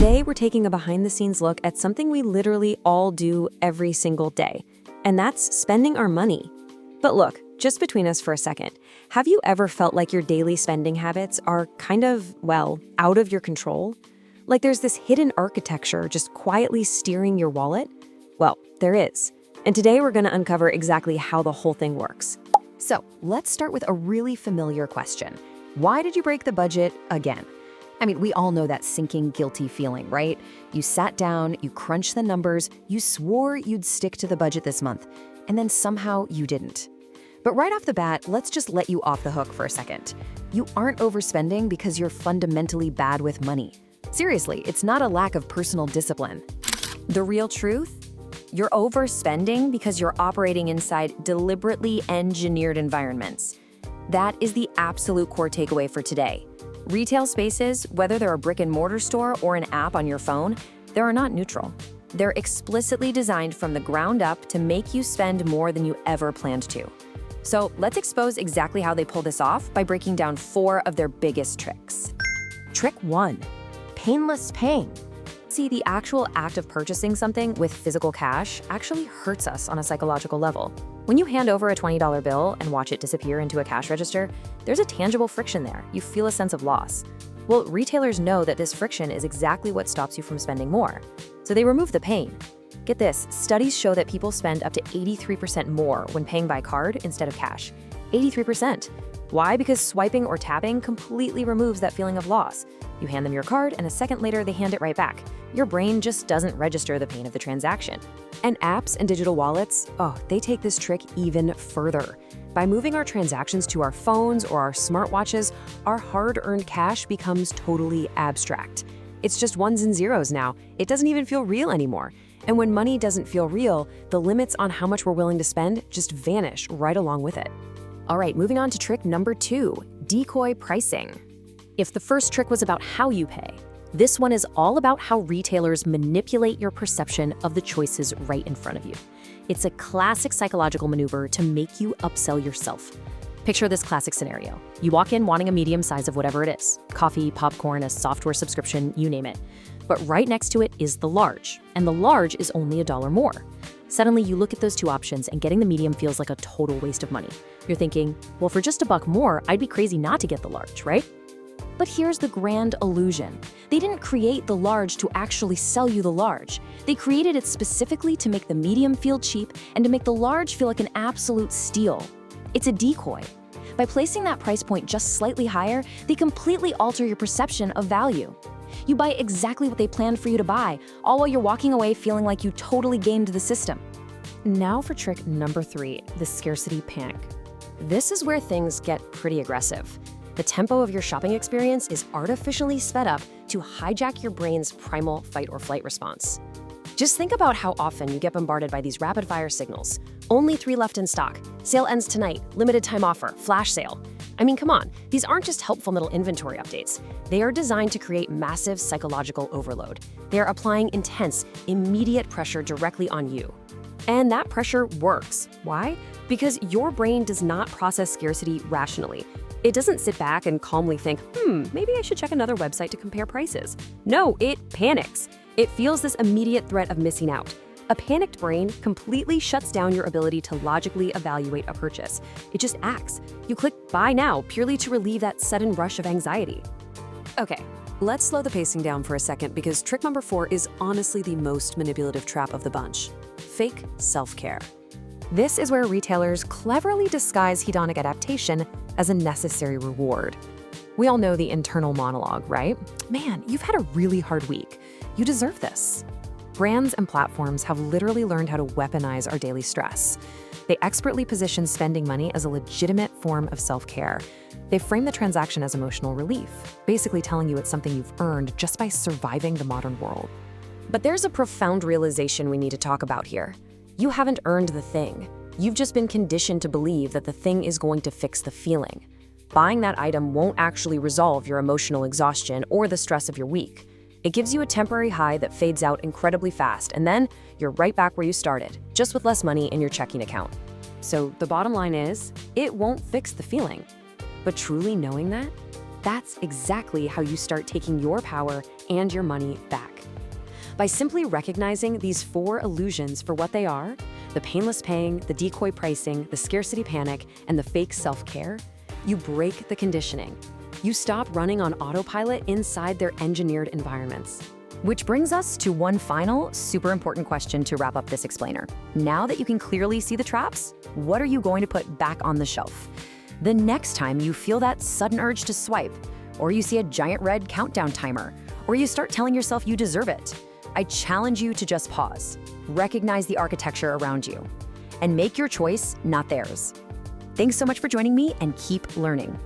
Today, we're taking a behind-the-scenes look at something we literally all do every single day, and that's spending our money. But look, just between us for a second, have you ever felt like your daily spending habits are kind of, well, out of your control? Like there's this hidden architecture just quietly steering your wallet? Well, there is. And today we're going to uncover exactly how the whole thing works. So let's start with a really familiar question. Why did you break the budget again? I mean, we all know that sinking guilty feeling, right? You sat down, you crunched the numbers, you swore you'd stick to the budget this month, and then somehow you didn't. But right off the bat, let's just let you off the hook for a second. You aren't overspending because you're fundamentally bad with money. Seriously, it's not a lack of personal discipline. The real truth? You're overspending because you're operating inside deliberately engineered environments. That is the absolute core takeaway for today. Retail spaces, whether they're a brick-and-mortar store or an app on your phone, they are not neutral. They're explicitly designed from the ground up to make you spend more than you ever planned to. So let's expose exactly how they pull this off by breaking down 4 of their biggest tricks. Trick 1, painless paying. See, the actual act of purchasing something with physical cash actually hurts us on a psychological level. When you hand over a $20 bill and watch it disappear into a cash register, there's a tangible friction there. You feel a sense of loss. Well, retailers know that this friction is exactly what stops you from spending more. So they remove the pain. Get this, studies show that people spend up to 83% more when paying by card instead of cash. 83%. Why? Because swiping or tapping completely removes that feeling of loss. You hand them your card, and a second later, they hand it right back. Your brain just doesn't register the pain of the transaction. And apps and digital wallets, they take this trick even further. By moving our transactions to our phones or our smartwatches, our hard-earned cash becomes totally abstract. It's just ones and zeros now. It doesn't even feel real anymore. And when money doesn't feel real, the limits on how much we're willing to spend just vanish right along with it. All right, moving on to trick number 2, decoy pricing. If the first trick was about how you pay, this one is all about how retailers manipulate your perception of the choices right in front of you. It's a classic psychological maneuver to make you upsell yourself. Picture this classic scenario. You walk in wanting a medium size of whatever it is, coffee, popcorn, a software subscription, you name it. But right next to it is the large, and the large is only $1 more. Suddenly, you look at those 2 options and getting the medium feels like a total waste of money. You're thinking, well, for just $1 more, I'd be crazy not to get the large, right? But here's the grand illusion. They didn't create the large to actually sell you the large. They created it specifically to make the medium feel cheap and to make the large feel like an absolute steal. It's a decoy. By placing that price point just slightly higher, they completely alter your perception of value. You buy exactly what they planned for you to buy, all while you're walking away feeling like you totally gamed the system. Now for trick number 3, the scarcity panic. This is where things get pretty aggressive. The tempo of your shopping experience is artificially sped up to hijack your brain's primal fight or flight response. Just think about how often you get bombarded by these rapid-fire signals. Only 3 left in stock. Sale ends tonight. Limited time offer. Flash sale. I mean, come on. These aren't just helpful little inventory updates. They are designed to create massive psychological overload. They are applying intense, immediate pressure directly on you. And that pressure works. Why? Because your brain does not process scarcity rationally. It doesn't sit back and calmly think, maybe I should check another website to compare prices. No, it panics. It feels this immediate threat of missing out. A panicked brain completely shuts down your ability to logically evaluate a purchase. It just acts. You click buy now purely to relieve that sudden rush of anxiety. Okay, let's slow the pacing down for a second because trick number 4 is honestly the most manipulative trap of the bunch. Fake self-care. This is where retailers cleverly disguise hedonic adaptation as a necessary reward. We all know the internal monologue, right? Man, you've had a really hard week. You deserve this. Brands and platforms have literally learned how to weaponize our daily stress. They expertly position spending money as a legitimate form of self-care. They frame the transaction as emotional relief, basically telling you it's something you've earned just by surviving the modern world. But there's a profound realization we need to talk about here. You haven't earned the thing. You've just been conditioned to believe that the thing is going to fix the feeling. Buying that item won't actually resolve your emotional exhaustion or the stress of your week. It gives you a temporary high that fades out incredibly fast, and then you're right back where you started, just with less money in your checking account. So the bottom line is, it won't fix the feeling. But truly knowing that, that's exactly how you start taking your power and your money back. By simply recognizing these 4 illusions for what they are, the painless paying, the decoy pricing, the scarcity panic, and the fake self-care, you break the conditioning. You stop running on autopilot inside their engineered environments. Which brings us to one final, super important question to wrap up this explainer. Now that you can clearly see the traps, what are you going to put back on the shelf? The next time you feel that sudden urge to swipe, or you see a giant red countdown timer, or you start telling yourself you deserve it, I challenge you to just pause, recognize the architecture around you, and make your choice, not theirs. Thanks so much for joining me, and keep learning.